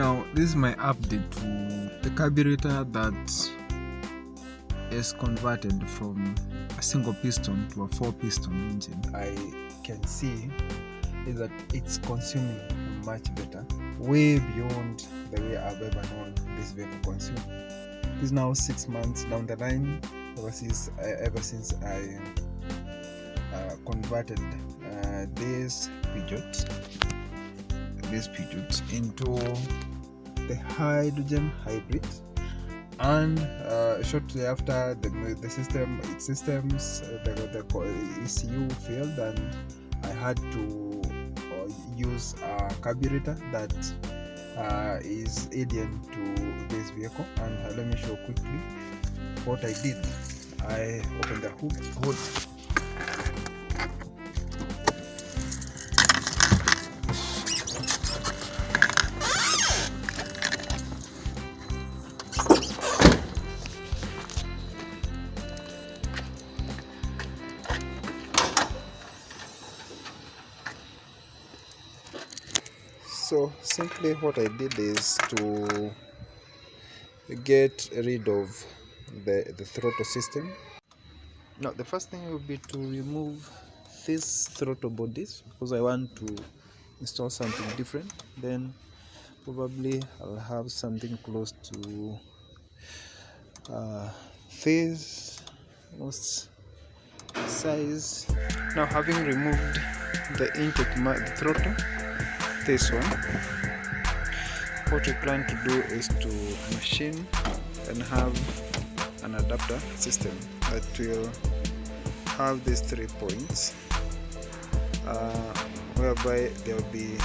Now this is my update to the carburetor that is converted from a single piston to a 4-piston engine. I can see is that it's consuming much better, way beyond the way I've ever known this vehicle consume. This is now 6 months down the line ever since I converted this Peugeot into the hydrogen hybrid, and shortly after the ECU failed, and I had to use a carburetor that is alien to this vehicle. And let me show quickly what I did. I opened the hood. So simply what I did is to get rid of the throttle system. Now the first thing will be to remove these throttle bodies, because I want to install something different. Then probably I'll have something close to this most size. Now, having removed the intake, the throttle, this one, what we plan to do is to machine and have an adapter system that will have these 3 points, whereby there will be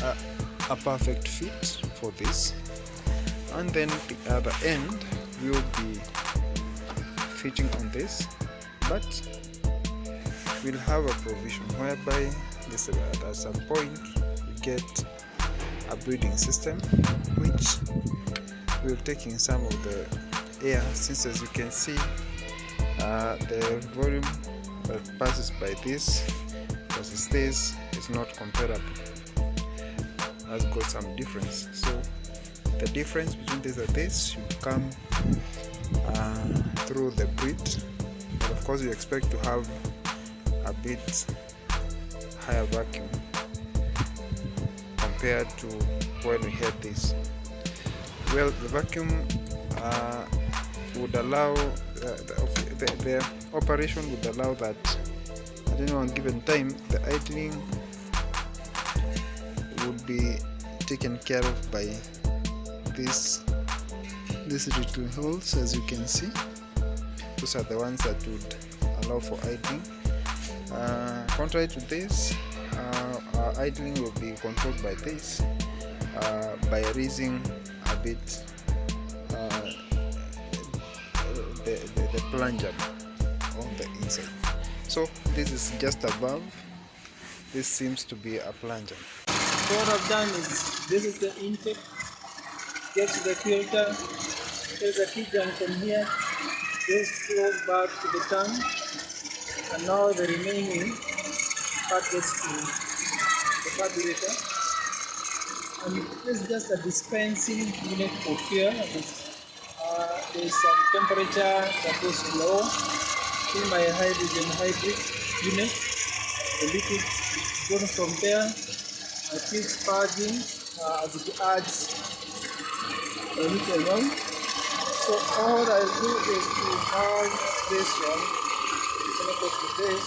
a perfect fit for this, and then the other end will be fitting on this, but we'll have a provision whereby this, at some point we get a breathing system which will take in some of the air, since as you can see the volume that passes by this versus this is not comparable, has got some difference. So the difference between this and this should come through the breath, but of course you expect to have a bit higher vacuum compared to when we had this. Well, the vacuum would allow the operation would allow that at any one given time the idling would be taken care of by these little holes, as you can see. Those are the ones that would allow for idling. Contrary to this, our idling will be controlled by this, by raising a bit the plunger on the inside. So this is just a valve. This seems to be a plunger. So what I've done is, this is the intake, gets to the filter, there's a T-junction here, this flows back to the tank, and now the remaining part gets to the carburetor. And this is just a dispensing unit for fuel. There's some temperature that goes low in my hydrogen hybrid unit. The liquid goes from there, it keeps purging as it adds a little on. So all I'll do is to have this one connected to this,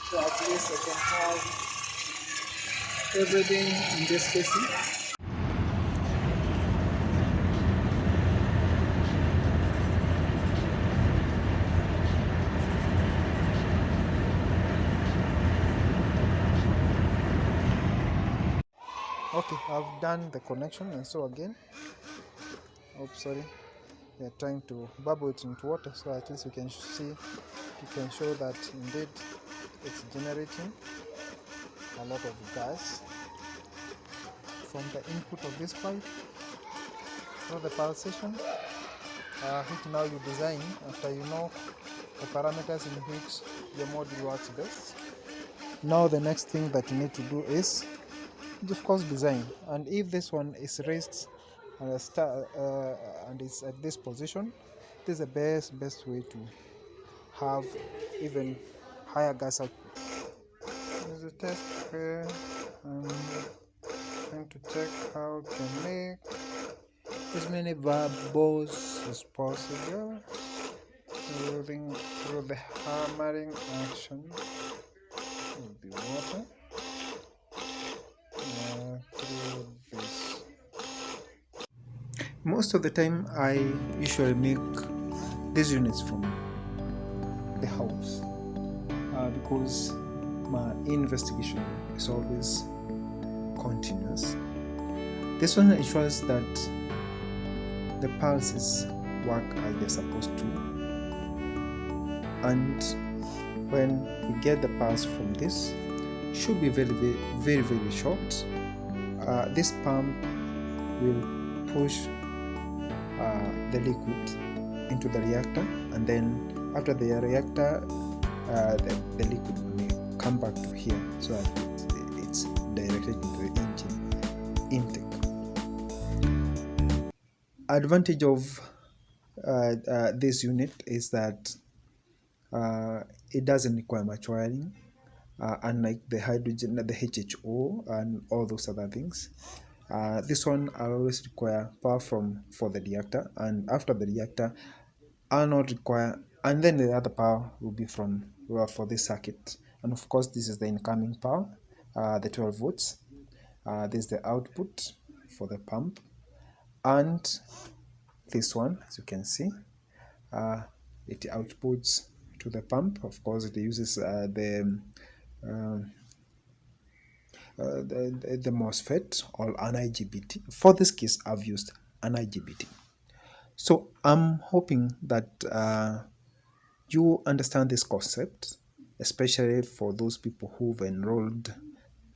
so at least I can have everything in this casing. Okay, I've done the connection, and so again, we are trying to bubble it into water, so at least you can show that indeed it's generating a lot of gas from the input of this pipe. So the pulsation, which now you design after you know the parameters in which your module works best. Now the next thing that you need to do is of course design. And if this one is raised and it's at this position, this is the best way to have even higher gas output. There's a test here. Trying to check how to make as many bubbles as possible through the hammering action with the water through this. Most of the time I usually make these units from the house because my investigation is always continuous. This one ensures that the pulses work as they're supposed to, and when we get the pulse from this, should be very short. This pump will push the liquid into the reactor, and then after the reactor the liquid will come back to here, so that it's directed into the engine intake. Advantage of this unit is that it doesn't require much wiring, unlike the hydrogen, the HHO, and all those other things. This one I'll always require power for the reactor, and after the reactor I'll not require, and then the other power will be for this circuit. And of course this is the incoming power, the 12 volts. This is the output for the pump, and this one, as you can see, it outputs to the pump. Of course it uses the MOSFET or an IGBT. For this case I've used an IGBT. So I'm hoping that you understand this concept, especially for those people who've enrolled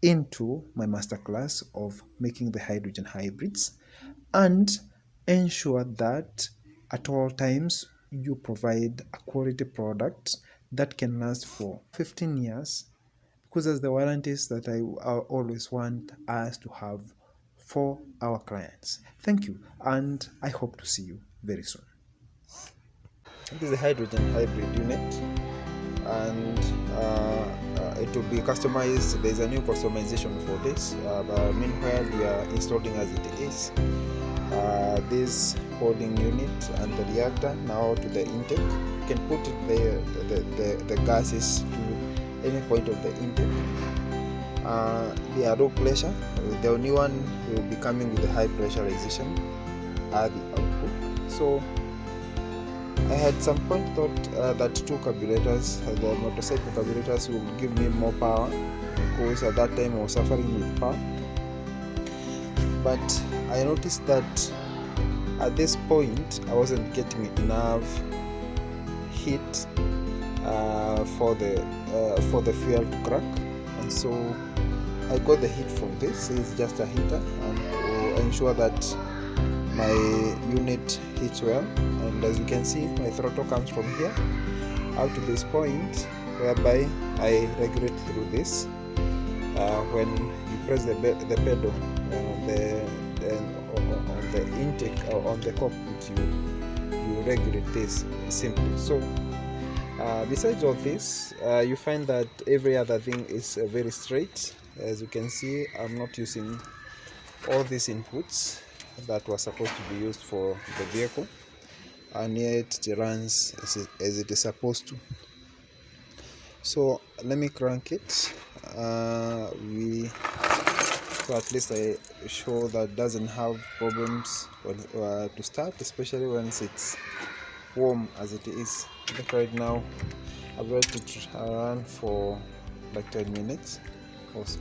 into my masterclass of making the hydrogen hybrids, and ensure that at all times you provide a quality product that can last for 15 years, because that's the warranties that I always want us to have for our clients. Thank you, and I hope to see you very soon. This is a hydrogen hybrid unit, and it will be customized. There's a new customization for this, but meanwhile we are installing as it is. This holding unit and the reactor now to the intake. You can put it the gases to any point of the intake. They are low pressure. The new one will be coming with a high pressurization at the output. So I had some point thought that two carburetors, the motorcycle carburetors, will give me more power, because at that time I was suffering with power. But I noticed that at this point I wasn't getting enough heat for the fuel to crack, and so I got the heat from this. It's just a heater, and to ensure that my unit heats well. And as you can see, my throttle comes from here out to this point, whereby I regulate through this. When you press the pedal on the intake or on the cockpit, you regulate this simply. So besides all this, you find that every other thing is very straight. As you can see, I'm not using all these inputs that were supposed to be used for the vehicle, and yet it runs as it is supposed to. So let me crank it. So at least I show that doesn't have problems to start, especially once it's warm as it is. Like right now, I've let it run for like 10 minutes or so.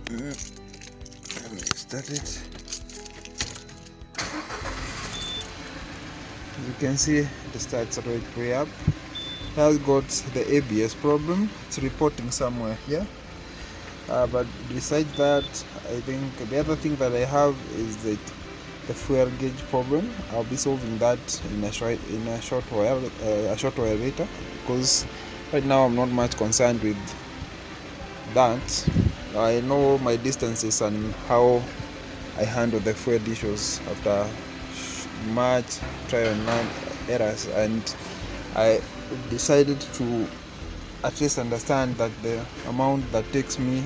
Let me start it. You can see it starts right way up. Now got the ABS problem. It's reporting somewhere here. But besides that, I think the other thing that I have is that the fuel gauge problem. I'll be solving that in a short while later, because right now I'm not much concerned with that. I know my distances and how I handle the fuel issues after much trial and errors, and I decided to at least understand that the amount that takes me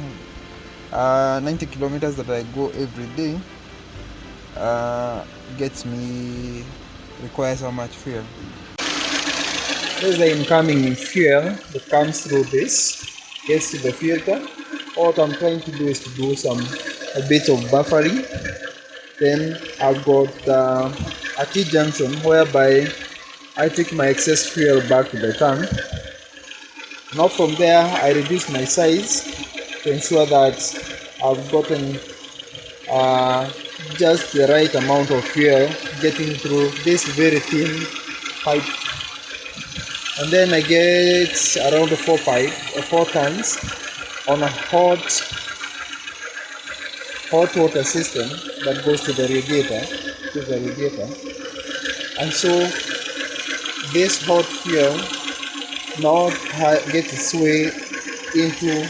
90 kilometers that I go every day requires how much fuel. This is the incoming fuel that comes through this, gets to the filter. What I'm trying to do is to do a bit of buffering. Then I've got a T-junction whereby I take my excess fuel back to the tank. Now from there I reduce my size to ensure that I've gotten just the right amount of fuel getting through this very thin pipe, and then I get around 4 tons on a hot water system that goes to the radiator, and so this hot fuel now gets its way into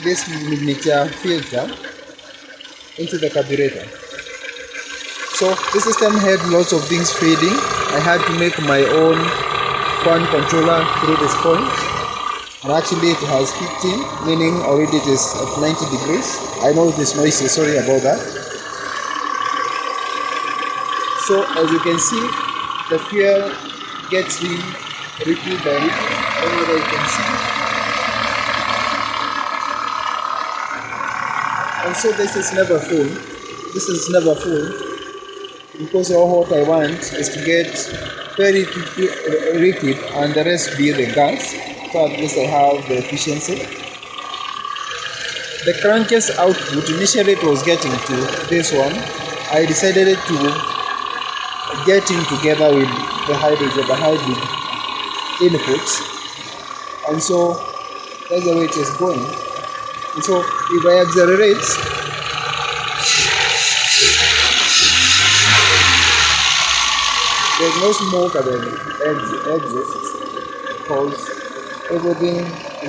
this miniature filter into the carburetor. So this system had lots of things feeding. I had to make my own fan controller through this point, and actually it has 15, meaning already it is at 90 degrees. I know it is noisy, sorry about that. So as you can see, the fuel gets refilled by whatever you can see. And so this is never full. Because all what I want is to get very liquid and the rest be the gas. So at least I have the efficiency. The crankcase output, initially it was getting to this one. I decided to get in together with the hybrid inputs, and so that's the way it is going. And so if I accelerate, there's no smoke at the exit because everything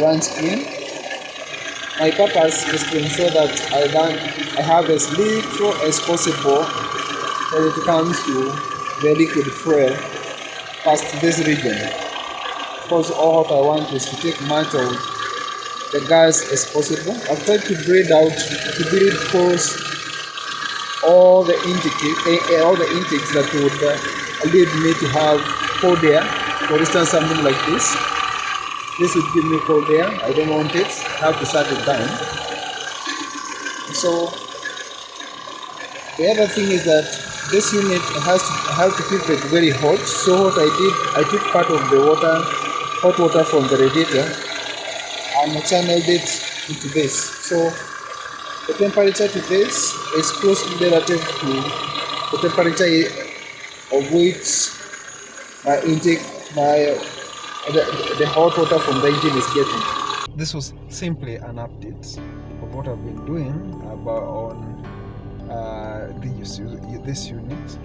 runs clean. My purpose is to ensure that I have as little as possible when it comes to the liquid fuel past this region. Because all what I want is to take much of the gas as possible. I've tried to build close all the intakes that would lead me to have cold air. For instance, something like this. This would give me cold air. I don't want it. I have to shut it down. So the other thing is that this unit have to keep it very hot. So what I did, I took part of the hot water from the radiator, and I channeled it into this. So the temperature to this is closely relative to the temperature of which my intake, the hot water from the engine is getting. This was simply an update of what I've been doing on this unit,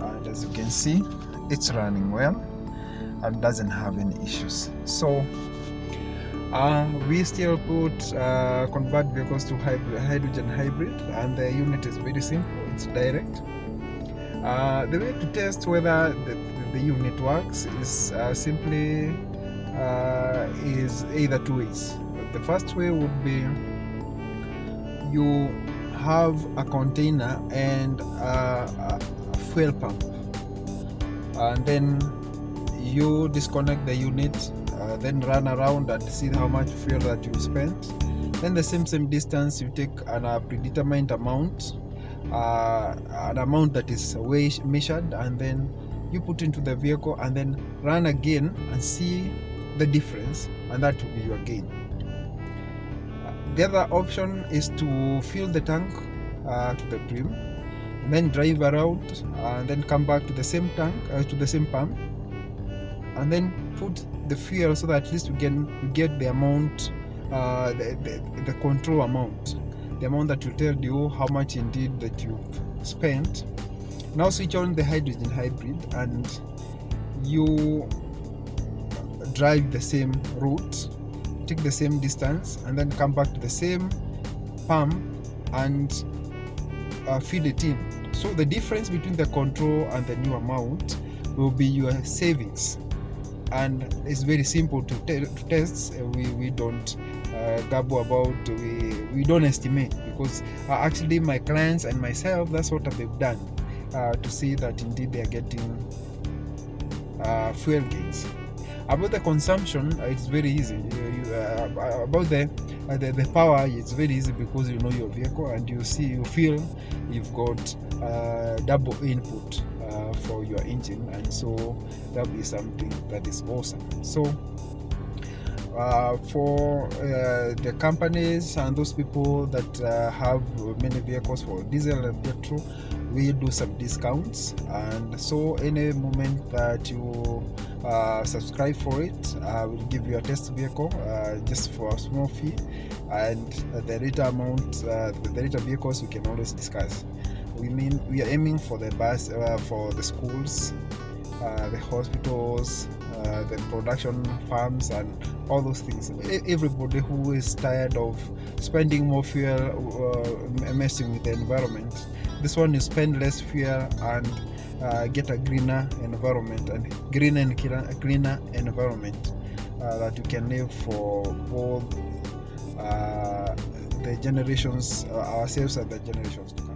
and as you can see, it's running well and doesn't have any issues. So we still put convert vehicles to hydrogen hybrid, and the unit is very simple. It's direct. The way to test whether the unit works is simply is either two ways. The first way would be you have a container and a fuel pump, and then you disconnect the unit, then run around and see how much fuel that you spent. Then the same distance you take a predetermined amount, an amount that is measured, and then you put into the vehicle and then run again and see the difference, and that will be your gain. The other option is to fill the tank to the brim, and then drive around and then come back to the same tank, to the same pump, and then put the fuel so that at least you get the amount the control amount, the amount that will tell you how much indeed that you've spent. Now switch on the hydrogen hybrid and you drive the same route, take the same distance, and then come back to the same pump and feed it in. So the difference between the control and the new amount will be your savings, and it's very simple to test. We don't gabble about, we don't estimate, because actually my clients and myself, that's what they've done to see that indeed they are getting fuel gains. About the consumption, it's very easy. About the power, it's very easy because you know your vehicle and you feel you've got double input for your engine, and so that will be something that is awesome. So for the companies and those people that have many vehicles for diesel and petrol, we do some discounts, and so any moment that you subscribe for it, we'll give you a test vehicle just for a small fee, and the later amount, the later vehicles we can always discuss. We are aiming for the bus, for the schools, the hospitals, the production farms, and all those things. Everybody who is tired of spending more fuel, messing with the environment, this one you spend less fuel and get a greener environment, and greener and cleaner environment that you can live for both the generations, ourselves and the generations to come.